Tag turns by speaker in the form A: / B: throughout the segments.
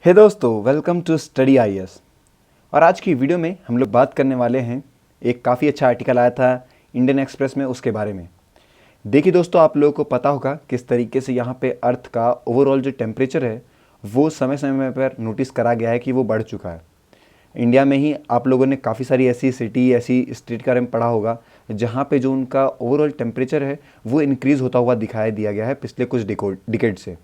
A: हे दोस्तों, welcome to study IAS. और आज की वीडियो में हम लोग बात करने वाले हैं, एक काफ़ी अच्छा आर्टिकल आया था इंडियन एक्सप्रेस में, उसके बारे में। देखिए दोस्तों, आप लोगों को पता होगा किस तरीके से यहाँ पे अर्थ का ओवरऑल जो टेम्परेचर है वो समय समय पर नोटिस करा गया है कि वो बढ़ चुका है। इंडिया में ही आप लोगों ने काफ़ी सारी ऐसी सिटी, ऐसी स्टेट के बारे में पढ़ा होगा जहाँ पे जो उनका ओवरऑल टेम्परेचर है वो इंक्रीज़ होता हुआ दिखाई दिया गया है पिछले कुछ डिकेड से।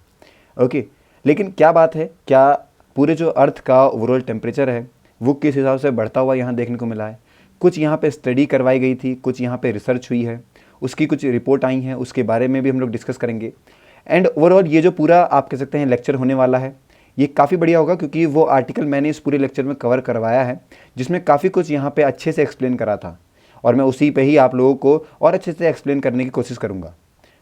A: ओके, लेकिन क्या बात है, क्या पूरे जो अर्थ का ओवरऑल टेम्परेचर है वो किस हिसाब से बढ़ता हुआ यहाँ देखने को मिला है? कुछ यहाँ पे स्टडी करवाई गई थी, कुछ यहाँ पे रिसर्च हुई है, उसकी कुछ रिपोर्ट आई हैं, उसके बारे में भी हम लोग डिस्कस करेंगे। एंड ओवरऑल ये जो पूरा आप कह सकते हैं लेक्चर होने वाला है, ये काफ़ी बढ़िया होगा क्योंकि वो आर्टिकल मैंने इस पूरे लेक्चर में कवर करवाया है जिसमें काफ़ी कुछ यहाँ पे अच्छे से एक्सप्लेन करा था, और मैं उसी पे ही आप लोगों को और अच्छे से एक्सप्लेन करने की कोशिश करूँगा।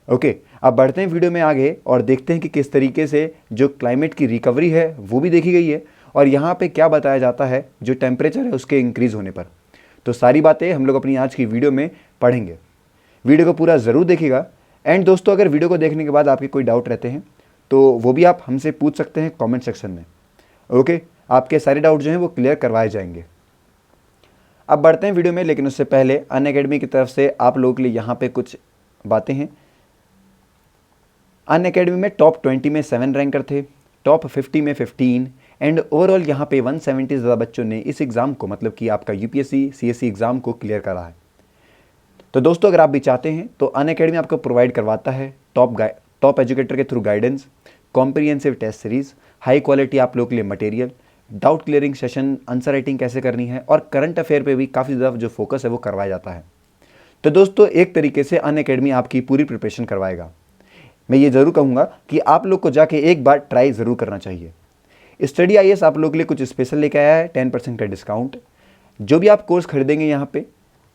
A: ओके, अब बढ़ते हैं वीडियो में आगे और देखते हैं कि किस तरीके से जो क्लाइमेट की रिकवरी है वो भी देखी गई है, और यहाँ पे क्या बताया जाता है जो टेम्परेचर है उसके इंक्रीज़ होने पर। तो सारी बातें हम लोग अपनी आज की वीडियो में पढ़ेंगे। वीडियो को पूरा ज़रूर देखिएगा। एंड दोस्तों, अगर वीडियो को देखने के बाद आपके कोई डाउट रहते हैं तो वो भी आप हमसे पूछ सकते हैं कॉमेंट सेक्शन में। ओके, आपके सारे डाउट जो हैं वो क्लियर करवाए जाएंगे। अब बढ़ते हैं वीडियो में, लेकिन उससे पहले अनअकैडमी की तरफ से आप लोगों के लिए यहाँ पे कुछ बातें हैं। अनअकैडमी में टॉप 20 में 7 रैंकर थे, टॉप 50 में 15, एंड ओवरऑल यहाँ पे 170 से ज़्यादा बच्चों ने इस एग्ज़ाम को, मतलब कि आपका यूपीएससी सीएससी एग्ज़ाम को क्लियर करा है। तो दोस्तों, अगर आप भी चाहते हैं तो अनअकैडमी आपको प्रोवाइड करवाता है टॉप एजुकेटर के through guidance, comprehensive test series, high quality आप लोगों के लिए material, doubt clearing session, answer writing कैसे करनी है, और करंट अफेयर पे भी काफ़ी ज़्यादा जो फोकस है वो करवाया जाता है। तो दोस्तों, एक तरीके से अनअकैडमी आपकी पूरी प्रिपरेशन करवाएगा। मैं ये ज़रूर कहूँगा कि आप लोग को जाके एक बार ट्राई ज़रूर करना चाहिए। स्टडी आईएएस आप लोग के लिए कुछ स्पेशल लेके आया है, 10% का डिस्काउंट। जो भी आप कोर्स खरीदेंगे यहाँ पे,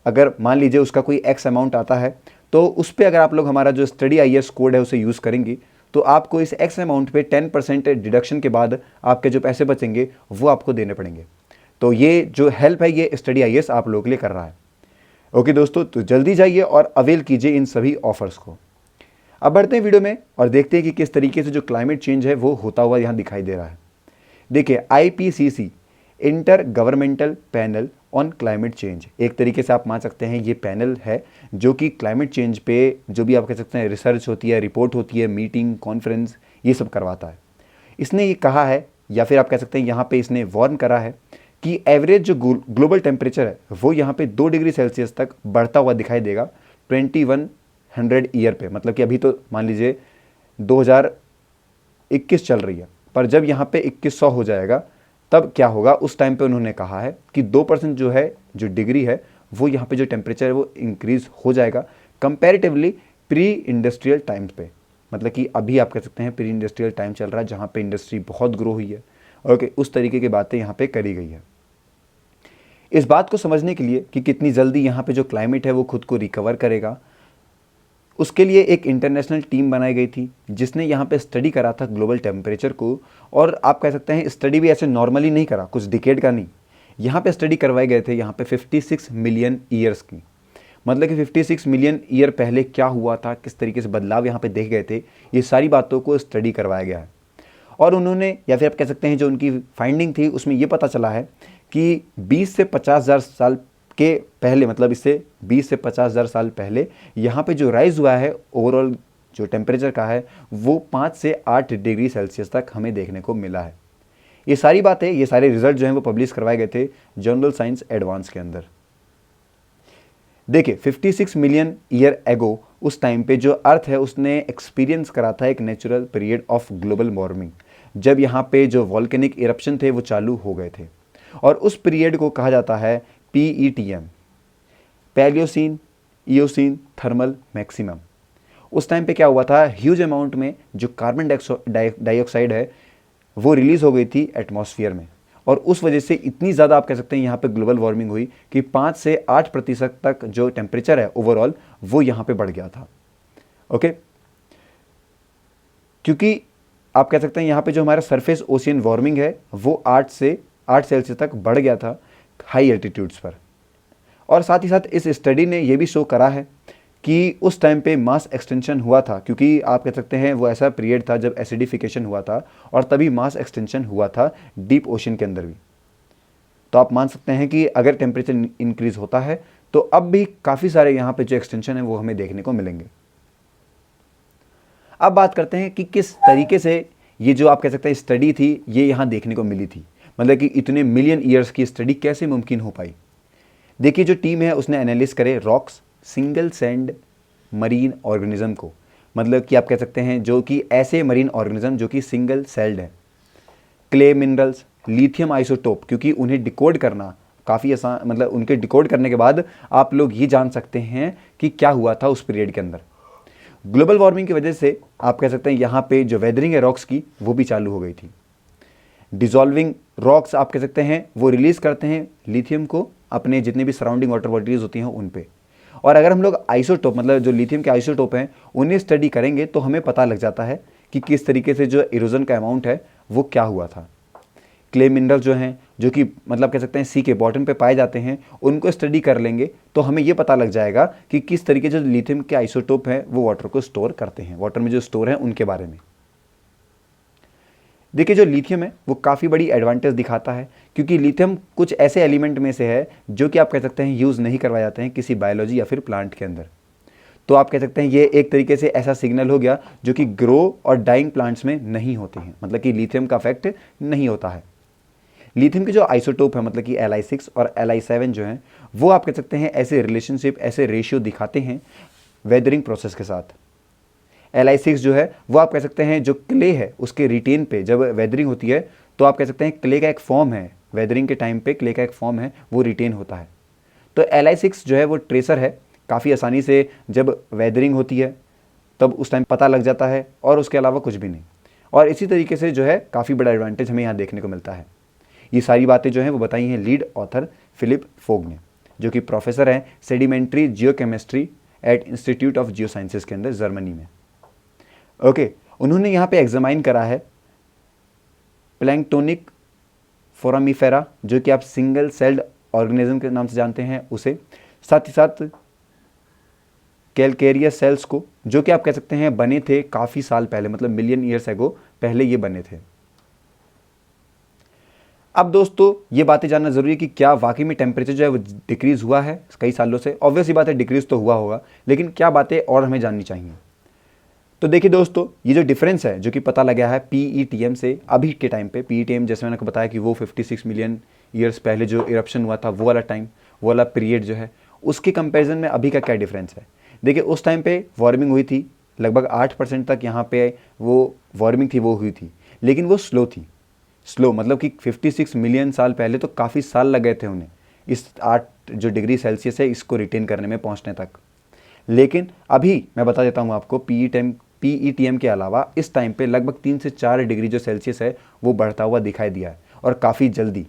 A: अगर मान लीजिए उसका कोई एक्स अमाउंट आता है, तो उस पर अगर आप लोग हमारा जो स्टडी आईएएस कोड है उसे यूज़ करेंगे तो आपको इस एक्स अमाउंट पे 10% डिडक्शन के बाद आपके जो पैसे बचेंगे वो आपको देने पड़ेंगे। तो ये जो हेल्प है ये स्टडी आईएएस आप लोगों के लिए कर रहा है। ओके दोस्तों, तो जल्दी जाइए और अवेल कीजिए इन सभी ऑफर्स को। अब बढ़ते हैं वीडियो में और देखते हैं कि किस तरीके से जो क्लाइमेट चेंज है वो होता हुआ यहाँ दिखाई दे रहा है। देखिए, IPCC, inter governmental panel on climate change, एक तरीके से आप मान सकते हैं ये पैनल है जो कि क्लाइमेट चेंज पे जो भी आप कह सकते हैं रिसर्च होती है, रिपोर्ट होती है, मीटिंग, कॉन्फ्रेंस, ये सब करवाता है। इसने ये कहा है, या फिर आप कह सकते हैं यहाँ पे इसने वार्न करा है कि एवरेज जो ग्लोबल टेम्परेचर है वो यहाँ पे 2 डिग्री सेल्सियस तक बढ़ता हुआ दिखाई देगा 2100 ईयर पे। मतलब कि अभी तो मान लीजिए 2021 चल रही है, पर जब यहाँ पे 2100 हो जाएगा तब क्या होगा, उस टाइम पे उन्होंने कहा है कि 2% जो है, जो डिग्री है, वो यहाँ पे जो टेम्परेचर है वो इंक्रीज़ हो जाएगा कंपैरेटिवली प्री इंडस्ट्रियल टाइम्स पे। मतलब कि अभी आप कह सकते हैं प्री इंडस्ट्रियल टाइम चल रहा है जहाँ पे इंडस्ट्री बहुत ग्रो हुई है। ओके, उस तरीके की बातें यहाँ पे करी गई है। इस बात को समझने के लिए कि कितनी जल्दी यहाँ पे जो क्लाइमेट है वो खुद को रिकवर करेगा, उसके लिए एक इंटरनेशनल टीम बनाई गई थी जिसने यहाँ पे स्टडी करा था ग्लोबल टेम्परेचर को। और आप कह सकते हैं स्टडी भी ऐसे नॉर्मली नहीं करा, कुछ डिकेड का नहीं, यहाँ पे स्टडी करवाए गए थे यहाँ पे 56 मिलियन ईयर्स की। मतलब कि 56 मिलियन ईयर पहले क्या हुआ था, किस तरीके से बदलाव यहाँ पे देखे गए थे, ये सारी बातों को स्टडी करवाया गया है। और उन्होंने, या फिर आप कह सकते हैं जो उनकी फाइंडिंग थी उसमें ये पता चला है कि 20 से 50,000 साल के पहले, मतलब इससे 20 से 50,000 साल पहले यहाँ पे जो राइज हुआ है ओवरऑल जो टेम्परेचर का है वो 5 से 8 डिग्री सेल्सियस तक हमें देखने को मिला है। ये सारी बातें, ये सारे रिजल्ट जो हैं वो पब्लिश करवाए गए थे जर्नल साइंस एडवांस के अंदर। देखिए, 56 मिलियन ईयर एगो उस टाइम पे जो अर्थ है उसने एक्सपीरियंस करा था एक natural period of global warming, जब यहाँ पे जो वॉल्केनिक इरप्शन थे वो चालू हो गए थे। और उस पीरियड को कहा जाता है PETM, Palaeocene Eocene thermal maximum. उस टाइम पे क्या हुआ था, ह्यूज अमाउंट में जो कार्बन डाइऑक्साइड है वो रिलीज़ हो गई थी एटमॉस्फेयर में, और उस वजह से इतनी ज़्यादा आप कह सकते हैं यहाँ पे ग्लोबल वार्मिंग हुई कि 5 से 8% तक जो टेम्परेचर है ओवरऑल वो यहाँ पे बढ़ गया था। ओके, क्योंकि आप कह सकते हैं यहाँ पे जो हमारा सरफेस ओशियन वार्मिंग है वो 8 से 8 सेल्सियस तक बढ़ गया था हाई एल्टीट्यूड्स पर। और साथ ही साथ इस स्टडी ने ये भी शो करा है कि उस टाइम पे मास एक्सटेंशन हुआ था, क्योंकि आप कह सकते हैं वो ऐसा पीरियड था जब एसिडिफिकेशन हुआ था और तभी मास एक्सटेंशन हुआ था डीप ओशन के अंदर भी। तो आप मान सकते हैं कि अगर टेम्परेचर इंक्रीज होता है तो अब भी काफ़ी सारे यहाँ पे जो एक्सटेंशन है वो हमें देखने को मिलेंगे। अब बात करते हैं कि किस तरीके से ये जो आप कह सकते हैं स्टडी थी ये यहाँ देखने को मिली थी, मतलब कि इतने मिलियन ईयर्स की स्टडी कैसे मुमकिन हो पाई। देखिए जो टीम है उसने एनालिसिस करे rocks, single celled marine organism को, मतलब कि आप कह सकते हैं जो कि ऐसे मरीन ऑर्गेनिज्म जो कि सिंगल सेल्ड है, क्ले मिनरल्स, लिथियम आइसोटोप, क्योंकि उन्हें डिकोड करना काफ़ी आसान, मतलब उनके डिकोड करने के बाद आप लोग ये जान सकते हैं कि क्या हुआ था उस पीरियड के अंदर। ग्लोबल वार्मिंग की वजह से आप कह सकते हैं यहाँ पे जो वेदरिंग है रॉक्स की वो भी चालू हो गई थी। डिजॉल्विंग रॉक्स आप कह सकते हैं वो रिलीज़ करते हैं लिथियम को अपने जितने भी सराउंडिंग वाटर बॉडीज होती हैं उन पे। और अगर हम लोग आइसोटोप, मतलब जो लिथियम के आइसोटोप हैं उन्हें स्टडी करेंगे तो हमें पता लग जाता है कि किस तरीके से जो इरोजन का अमाउंट है वो क्या हुआ था। क्ले मिनरल जो हैं जो कि मतलब कह सकते हैं सी के बॉटम पे पाए जाते हैं, उनको स्टडी कर लेंगे तो हमें ये पता लग जाएगा कि किस तरीके से जो लिथियम के आइसोटोप हैं वो वाटर को स्टोर करते हैं, वाटर में जो स्टोर हैं उनके बारे में। देखिए जो लिथियम है वो काफ़ी बड़ी एडवांटेज दिखाता है, क्योंकि लिथियम कुछ ऐसे एलिमेंट में से है जो कि आप कह सकते हैं यूज़ नहीं करवाए जाते हैं किसी बायोलॉजी या फिर प्लांट के अंदर। तो आप कह सकते हैं ये एक तरीके से ऐसा सिग्नल हो गया जो कि ग्रो और डाइंग प्लांट्स में नहीं होते हैं, मतलब कि लिथियम का इफेक्ट नहीं होता है। लिथियम के जो आइसोटोप है मतलब कि Li6 और Li7 जो हैं वो आप कह सकते हैं ऐसे रिलेशनशिप, ऐसे रेशियो दिखाते हैं वेदरिंग प्रोसेस के साथ। Li6 जो है वो आप कह सकते हैं जो क्ले है उसके रिटेन पे जब वेदरिंग होती है तो आप कह सकते हैं क्ले का एक फॉर्म है, वेदरिंग के टाइम पे क्ले का एक फॉर्म है वो रिटेन होता है। तो Li6 जो है वो ट्रेसर है, काफ़ी आसानी से जब वेदरिंग होती है तब उस टाइम पता लग जाता है और उसके अलावा कुछ भी नहीं। और इसी तरीके से जो है काफ़ी बड़ा एडवांटेज हमें यहाँ देखने को मिलता है। ये सारी बातें जो हैं वो बताई हैं लीड ऑथर फिलिप फोग ने, जो कि प्रोफेसर हैं sedimentary geochemistry at institute of geosciences के अंदर जर्मनी में। ओके, उन्होंने यहाँ पे एग्जामाइन करा है प्लैंक्टोनिक फोरामिफेरा जो कि आप सिंगल सेल्ड ऑर्गेनिज्म के नाम से जानते हैं उसे, साथ ही साथ कैलकेरियस सेल्स को जो कि आप कह सकते हैं बने थे काफ़ी साल पहले, मतलब मिलियन ईयर्स एगो पहले ये बने थे। अब दोस्तों ये बातें जानना जरूरी है कि क्या वाकई में टेम्परेचर जो है वो डिक्रीज हुआ है कई सालों से। ऑब्वियस ही बात है डिक्रीज तो हुआ होगा, लेकिन क्या बातें और हमें जाननी चाहिए। तो देखिए दोस्तों ये जो डिफरेंस है जो कि पता लगा है PETM से अभी के टाइम पे, PETM जैसे मैंने आपको बताया कि वो 56 मिलियन ईयर्स पहले जो इरप्शन हुआ था वो वाला टाइम, वो वाला पीरियड जो है उसके कंपैरिजन में अभी का क्या डिफरेंस है। देखिए उस टाइम पे वार्मिंग हुई थी लगभग 8% तक यहाँ पे वो वार्मिंग थी वो हुई थी, लेकिन वो स्लो थी। स्लो मतलब कि 56 मिलियन साल पहले तो काफ़ी साल लग गए थे उन्हें इस 8 जो डिग्री सेल्सियस है इसको रिटेन करने में पहुँचने तक। लेकिन अभी मैं बता देता हूँ आपको PETM के अलावा इस टाइम पे लगभग 3 से 4 डिग्री जो सेल्सियस है वो बढ़ता हुआ दिखाई दिया है और काफ़ी जल्दी।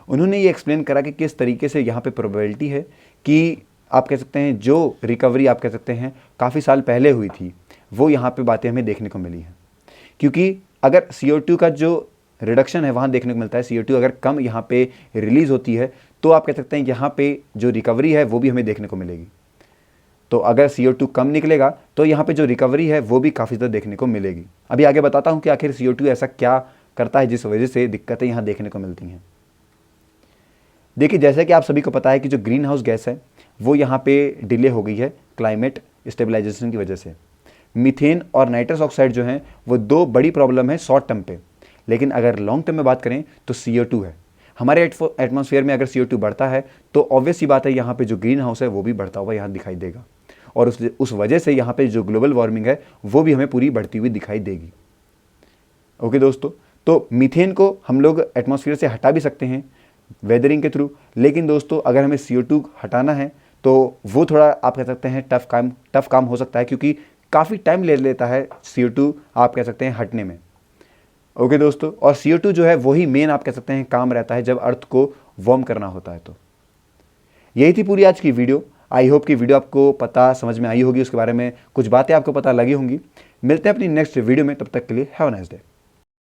A: उन्होंने ये एक्सप्लेन करा कि किस तरीके से यहाँ पे प्रोबेबिलिटी है कि आप कह सकते हैं जो रिकवरी आप कह सकते हैं काफ़ी साल पहले हुई थी वो यहाँ पे बातें हमें देखने को मिली हैं। क्योंकि अगर CO2 का जो रिडक्शन है वहाँ देखने को मिलता है, CO2 अगर कम यहाँ पे रिलीज़ होती है तो आप कह सकते हैं यहाँ पे जो रिकवरी है वो भी हमें देखने को मिलेगी। तो अगर CO2 कम निकलेगा तो यहाँ पे जो रिकवरी है वो भी काफ़ी ज़्यादा देखने को मिलेगी। अभी आगे बताता हूँ कि आखिर CO2 ऐसा क्या करता है जिस वजह से दिक्कतें यहाँ देखने को मिलती हैं। देखिए जैसे कि आप सभी को पता है कि जो ग्रीन हाउस गैस है वो यहाँ पे डिले हो गई है क्लाइमेट स्टेबलाइजेशन की वजह से। मीथेन और नाइट्रस ऑक्साइड जो हैं वो दो बड़ी प्रॉब्लम है शॉर्ट टर्म पे, लेकिन अगर लॉन्ग टर्म में बात करें तो CO2 है। हमारे एटमॉस्फेयर में अगर CO2 बढ़ता है तो ऑब्वियस सी बात है यहाँ पे जो ग्रीन हाउस है वो भी बढ़ता हुआ यहाँ दिखाई देगा और उस वजह से यहाँ पे जो ग्लोबल वार्मिंग है वो भी हमें पूरी बढ़ती हुई दिखाई देगी। ओके दोस्तों, तो मीथेन को हम लोग एटमॉस्फेयर से हटा भी सकते हैं वेदरिंग के थ्रू, लेकिन दोस्तों अगर हमें CO2 हटाना है तो वो थोड़ा आप कह सकते हैं टफ काम हो सकता है, क्योंकि काफ़ी टाइम ले लेता है CO2 आप कह सकते हैं हटने में। ओके दोस्तों, और CO2 जो है वही मेन आप कह सकते हैं काम रहता है जब अर्थ को वार्म करना होता है। तो यही थी पूरी आज की वीडियो। आई होप कि वीडियो आपको पता समझ में आई होगी, उसके बारे में कुछ बातें आपको पता लगी होंगी। मिलते हैं अपनी नेक्स्ट वीडियो में, तब तक के लिए हैव अ नाइस डे।